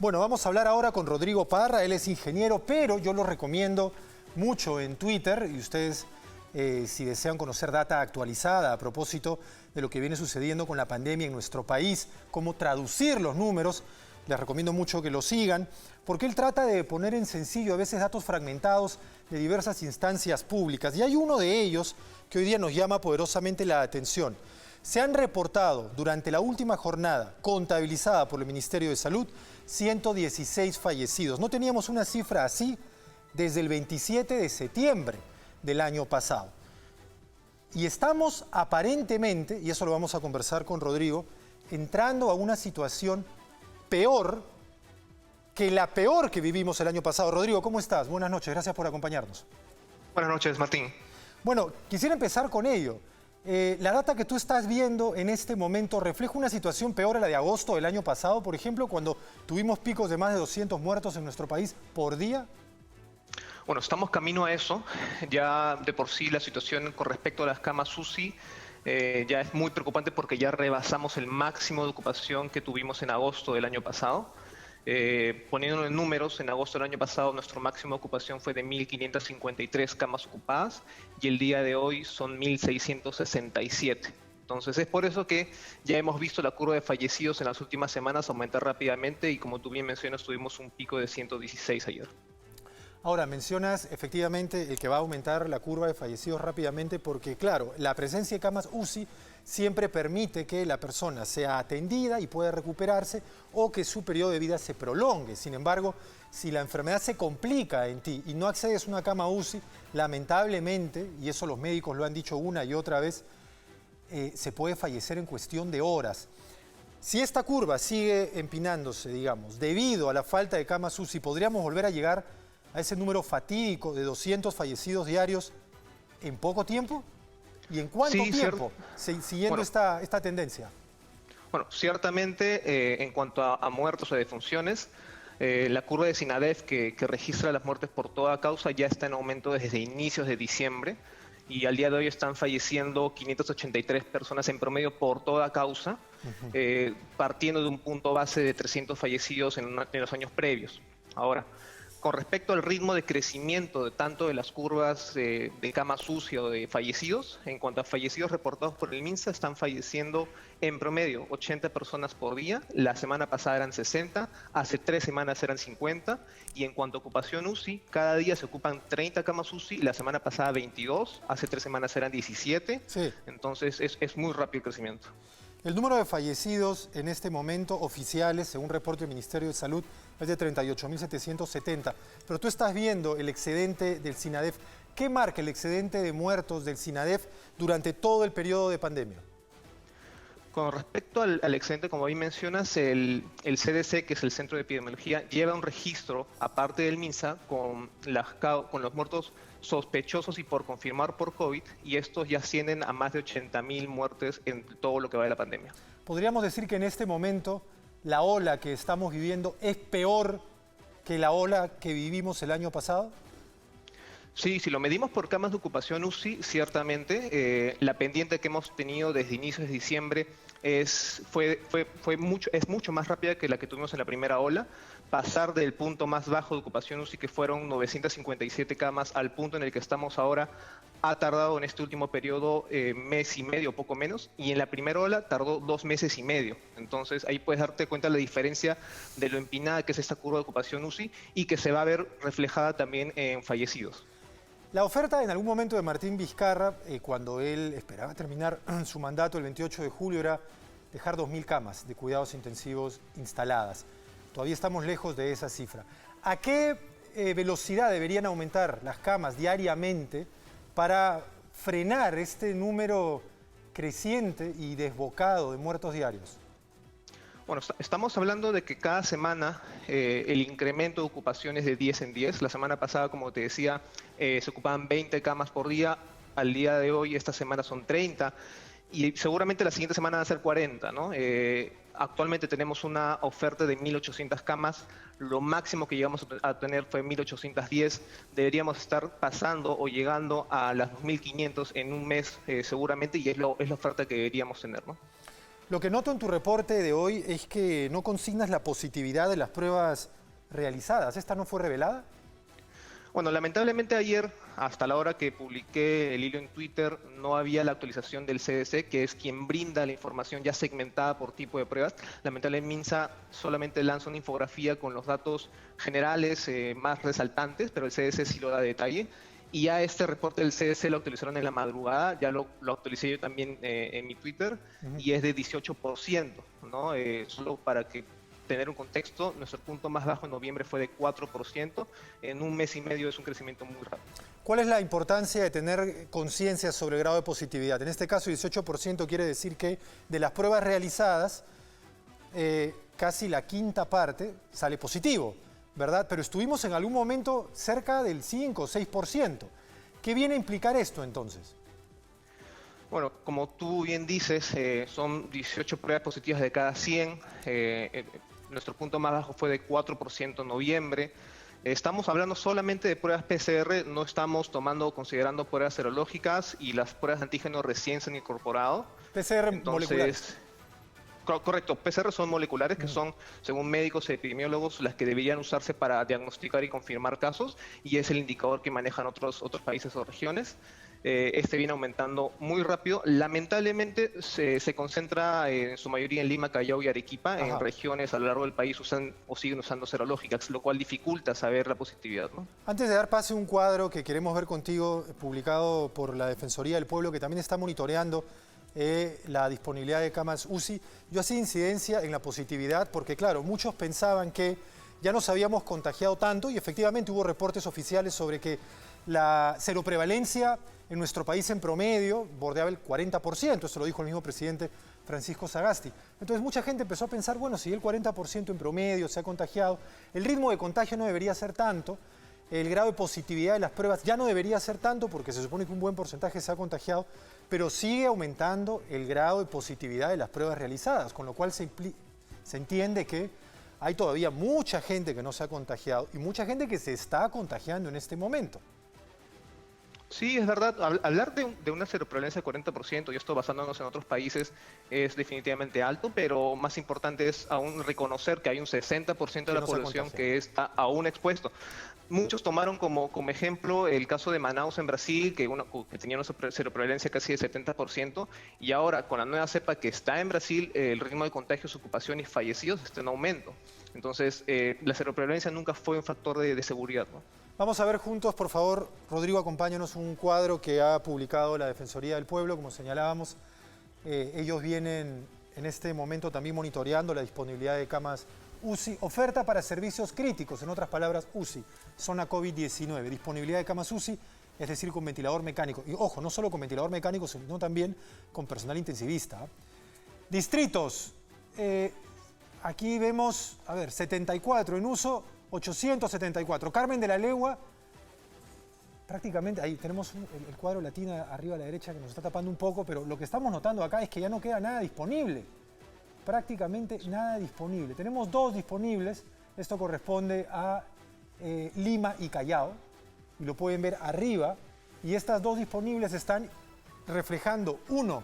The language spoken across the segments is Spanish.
Bueno, vamos a hablar ahora con Rodrigo Parra. Él es ingeniero, pero yo lo recomiendo mucho en Twitter. Y ustedes, si desean conocer data actualizada a propósito de lo que viene sucediendo con la pandemia en nuestro país, cómo traducir los números, les recomiendo mucho que lo sigan, porque él trata de poner en sencillo a veces datos fragmentados de diversas instancias públicas. Y hay uno de ellos que hoy día nos llama poderosamente la atención. Se han reportado durante la última jornada contabilizada por el Ministerio de Salud 116 fallecidos. No teníamos una cifra así desde el 27 de septiembre del año pasado. Y estamos aparentemente, y eso lo vamos a conversar con Rodrigo, entrando a una situación peor que la peor que vivimos el año pasado. Rodrigo, ¿cómo estás? Buenas noches, gracias por acompañarnos. Buenas noches, Martín. Bueno, quisiera empezar con ello. La data que tú estás viendo en este momento refleja una situación peor a la de agosto del año pasado, por ejemplo, cuando tuvimos picos de más de 200 muertos en nuestro país por día. Bueno, estamos camino a eso. Ya de por sí la situación con respecto a las camas UCI ya es muy preocupante porque ya rebasamos el máximo de ocupación que tuvimos en agosto del año pasado. Poniéndolo en números, en agosto del año pasado nuestro máximo de ocupación fue de 1.553 camas ocupadas y el día de hoy son 1.667. Entonces es por eso que ya hemos visto la curva de fallecidos en las últimas semanas aumentar rápidamente y como tú bien mencionas tuvimos un pico de 116 ayer. Ahora, mencionas efectivamente el que va a aumentar la curva de fallecidos rápidamente porque, claro, la presencia de camas UCI siempre permite que la persona sea atendida y pueda recuperarse o que su periodo de vida se prolongue. Sin embargo, si la enfermedad se complica en ti y no accedes a una cama UCI, lamentablemente, y eso los médicos lo han dicho una y otra vez, se puede fallecer en cuestión de horas. Si esta curva sigue empinándose, digamos, debido a la falta de camas UCI, ¿podríamos volver a llegar a ese número fatídico de 200 fallecidos diarios en poco tiempo? ¿Y en cuánto tiempo, siguiendo esta tendencia? Bueno, ciertamente en cuanto a muertos o defunciones, la curva de SINADEF que registra las muertes por toda causa ya está en aumento desde inicios de diciembre y al día de hoy están falleciendo 583 personas en promedio por toda causa, partiendo de un punto base de 300 fallecidos en los años previos. Ahora, con respecto al ritmo de crecimiento de tanto de las curvas de camas UCI o de fallecidos, en cuanto a fallecidos reportados por el MINSA, están falleciendo en promedio 80 personas por día. La semana pasada eran 60, hace 3 semanas eran 50. Y en cuanto a ocupación UCI, cada día se ocupan 30 camas UCI, la semana pasada 22, hace 3 semanas eran 17. Sí. Entonces es muy rápido el crecimiento. El número de fallecidos en este momento oficiales, según reporte del Ministerio de Salud, es de 38.770. Pero tú estás viendo el excedente del SINADEF. ¿Qué marca el excedente de muertos del SINADEF durante todo el periodo de pandemia? Con respecto al excedente, como bien mencionas, el CDC, que es el Centro de Epidemiología, lleva un registro, aparte del MINSA, con los muertos sospechosos y por confirmar por COVID, y estos ya ascienden a más de 80.000 muertes en todo lo que va de la pandemia. ¿Podríamos decir que en este momento la ola que estamos viviendo es peor que la ola que vivimos el año pasado? Sí, si lo medimos por camas de ocupación UCI, ciertamente la pendiente que hemos tenido desde inicios de diciembre es mucho más rápida que la que tuvimos en la primera ola. Pasar del punto más bajo de ocupación UCI, que fueron 957 camas, al punto en el que estamos ahora, ha tardado en este último periodo mes y medio, poco menos, y en la primera ola tardó 2 meses y medio. Entonces ahí puedes darte cuenta de la diferencia de lo empinada que es esta curva de ocupación UCI y que se va a ver reflejada también en fallecidos. La oferta en algún momento de Martín Vizcarra, cuando él esperaba terminar su mandato el 28 de julio, era dejar 2.000 camas de cuidados intensivos instaladas. Todavía estamos lejos de esa cifra. ¿A qué velocidad deberían aumentar las camas diariamente para frenar este número creciente y desbocado de muertos diarios? Bueno, estamos hablando de que cada semana el incremento de ocupación es de 10 en 10. La semana pasada, como te decía, se ocupaban 20 camas por día. Al día de hoy, esta semana son 30. Y seguramente la siguiente semana van a ser 40, ¿no? Actualmente tenemos una oferta de 1.800 camas. Lo máximo que llegamos a tener fue 1.810. Deberíamos estar pasando o llegando a las 2.500 en un mes seguramente, y es la oferta que deberíamos tener, ¿no? Lo que noto en tu reporte de hoy es que no consignas la positividad de las pruebas realizadas. ¿Esta no fue revelada? Bueno, lamentablemente ayer, hasta la hora que publiqué el hilo en Twitter, no había la actualización del CDC, que es quien brinda la información ya segmentada por tipo de pruebas. Lamentablemente MINSA solamente lanza una infografía con los datos generales más resaltantes, pero el CDC sí lo da detalle. Y ya este reporte del CDC lo actualizaron en la madrugada, ya lo actualicé yo también en mi Twitter, y es de 18%, ¿no? Solo para que tener un contexto, nuestro punto más bajo en noviembre fue de 4%, en un mes y medio es un crecimiento muy rápido. ¿Cuál es la importancia de tener conciencia sobre el grado de positividad? En este caso, 18% quiere decir que de las pruebas realizadas, casi la quinta parte sale positivo, ¿verdad? Pero estuvimos en algún momento cerca del 5 o 6%. ¿Qué viene a implicar esto entonces? Bueno, como tú bien dices, son 18 pruebas positivas de cada 100. Nuestro punto más bajo fue de 4% en noviembre. Estamos hablando solamente de pruebas PCR, no estamos considerando pruebas serológicas y las pruebas de antígeno recién se han incorporado. PCR moleculares. Correcto, PCR son moleculares que son, según médicos y epidemiólogos, las que deberían usarse para diagnosticar y confirmar casos, y es el indicador que manejan otros países o regiones. Este viene aumentando muy rápido. Lamentablemente se concentra en su mayoría en Lima, Callao y Arequipa. En regiones a lo largo del país usan o siguen usando serológicas, lo cual dificulta saber la positividad, ¿no? Antes de dar paso a un cuadro que queremos ver contigo, publicado por la Defensoría del Pueblo, que también está monitoreando la disponibilidad de camas UCI, yo hacía incidencia en la positividad porque, claro, muchos pensaban que ya nos habíamos contagiado tanto y efectivamente hubo reportes oficiales sobre que la seroprevalencia en nuestro país en promedio bordeaba el 40%, eso lo dijo el mismo presidente Francisco Sagasti. Entonces mucha gente empezó a pensar, bueno, si el 40% en promedio se ha contagiado, el ritmo de contagio no debería ser tanto, el grado de positividad de las pruebas ya no debería ser tanto porque se supone que un buen porcentaje se ha contagiado, pero sigue aumentando el grado de positividad de las pruebas realizadas, con lo cual se entiende que hay todavía mucha gente que no se ha contagiado y mucha gente que se está contagiando en este momento. Sí, es verdad. Hablar de una seroprevalencia de 40%, y esto basándonos en otros países, es definitivamente alto, pero más importante es aún reconocer que hay un 60% de la población que está aún expuesto. Muchos tomaron como ejemplo el caso de Manaus en Brasil, que tenía una seroprevalencia casi de 70%, y ahora con la nueva cepa que está en Brasil, el ritmo de contagios, ocupación y fallecidos está en aumento. Entonces, la seroprevalencia nunca fue un factor de seguridad, ¿no? Vamos a ver juntos, por favor, Rodrigo, acompáñanos, un cuadro que ha publicado la Defensoría del Pueblo, como señalábamos. Ellos vienen en este momento también monitoreando la disponibilidad de camas UCI, oferta para servicios críticos, en otras palabras, UCI, zona COVID-19, disponibilidad de camas UCI, es decir, con ventilador mecánico. Y ojo, no solo con ventilador mecánico, sino también con personal intensivista. Distritos, aquí vemos, 74 en uso, 874. Carmen de la Legua, prácticamente, ahí tenemos el cuadro latina arriba a la derecha que nos está tapando un poco, pero lo que estamos notando acá es que ya no queda nada disponible. Prácticamente nada disponible. Tenemos 2 disponibles, esto corresponde a Lima y Callao, y lo pueden ver arriba, y estas 2 disponibles están reflejando, uno,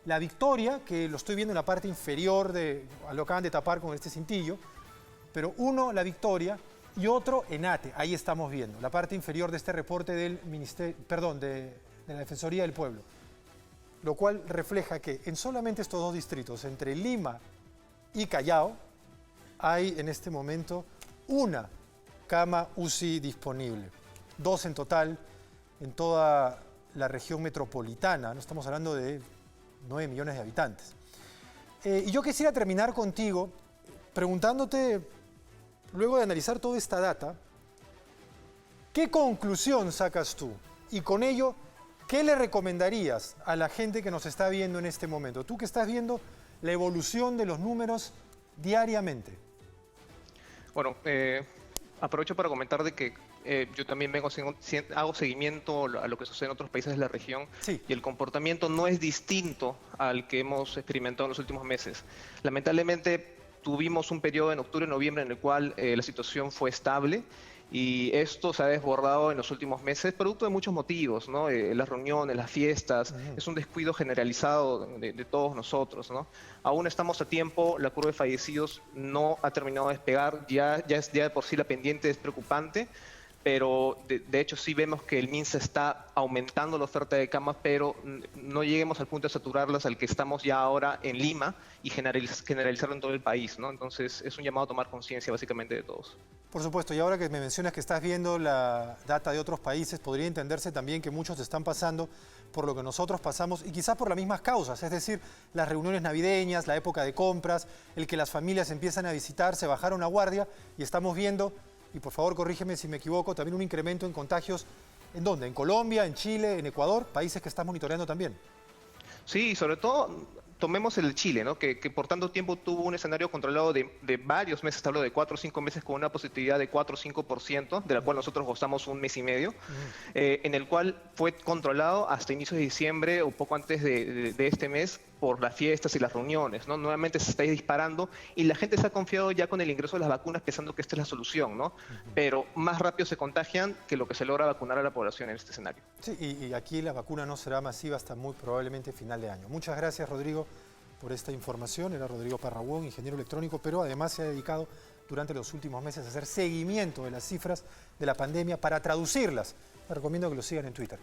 la Victoria, que lo estoy viendo en la parte inferior, lo acaban de tapar con este cintillo, pero uno, la Victoria, y otro, Enate, ahí estamos viendo, la parte inferior de este reporte del de la Defensoría del Pueblo, lo cual refleja que en solamente estos 2 distritos, entre Lima y Callao, hay en este momento una cama UCI disponible, 2 en total en toda la región metropolitana, no estamos hablando de 9 millones de habitantes. Y yo quisiera terminar contigo preguntándote, luego de analizar toda esta data, ¿qué conclusión sacas tú? Y con ello, ¿qué le recomendarías a la gente que nos está viendo en este momento? Tú que estás viendo la evolución de los números diariamente. Bueno, aprovecho para comentar de que yo también hago seguimiento a lo que sucede en otros países de la región, sí, y el comportamiento no es distinto al que hemos experimentado en los últimos meses. Lamentablemente tuvimos un periodo en octubre y noviembre en el cual la situación fue estable, Y esto se ha desbordado en los últimos meses, producto de muchos motivos, ¿no? Las reuniones, las fiestas, es un descuido generalizado de todos nosotros, ¿no? Aún estamos a tiempo, la curva de fallecidos no ha terminado de despegar, ya de por sí la pendiente es preocupante, pero de hecho sí vemos que el MINSA está aumentando la oferta de camas, pero no lleguemos al punto de saturarlas al que estamos ya ahora en Lima y generalizarlo en todo el país, ¿no? Entonces es un llamado a tomar conciencia básicamente de todos. Por supuesto, y ahora que me mencionas que estás viendo la data de otros países, podría entenderse también que muchos están pasando por lo que nosotros pasamos y quizás por las mismas causas, es decir, las reuniones navideñas, la época de compras, el que las familias empiezan a visitar, se bajaron la guardia y estamos viendo, y por favor corrígeme si me equivoco, también un incremento en contagios. ¿En dónde? ¿En Colombia, en Chile, en Ecuador? Países que estás monitoreando también. Sí, sobre todo tomemos el Chile, ¿no? Que por tanto tiempo tuvo un escenario controlado de varios meses, te hablo de 4 o 5 meses con una positividad de 4 o 5%, de la cual nosotros gozamos un mes y medio, en el cual fue controlado hasta inicios de diciembre o poco antes de este mes por las fiestas y las reuniones, ¿no? Nuevamente se está disparando y la gente se ha confiado ya con el ingreso de las vacunas pensando que esta es la solución, ¿no? Pero más rápido se contagian que lo que se logra vacunar a la población en este escenario. Sí, y aquí la vacuna no será masiva hasta muy probablemente final de año. Muchas gracias, Rodrigo, por esta información. Era Rodrigo Parra Wong, ingeniero electrónico, pero además se ha dedicado durante los últimos meses a hacer seguimiento de las cifras de la pandemia para traducirlas. Les recomiendo que lo sigan en Twitter.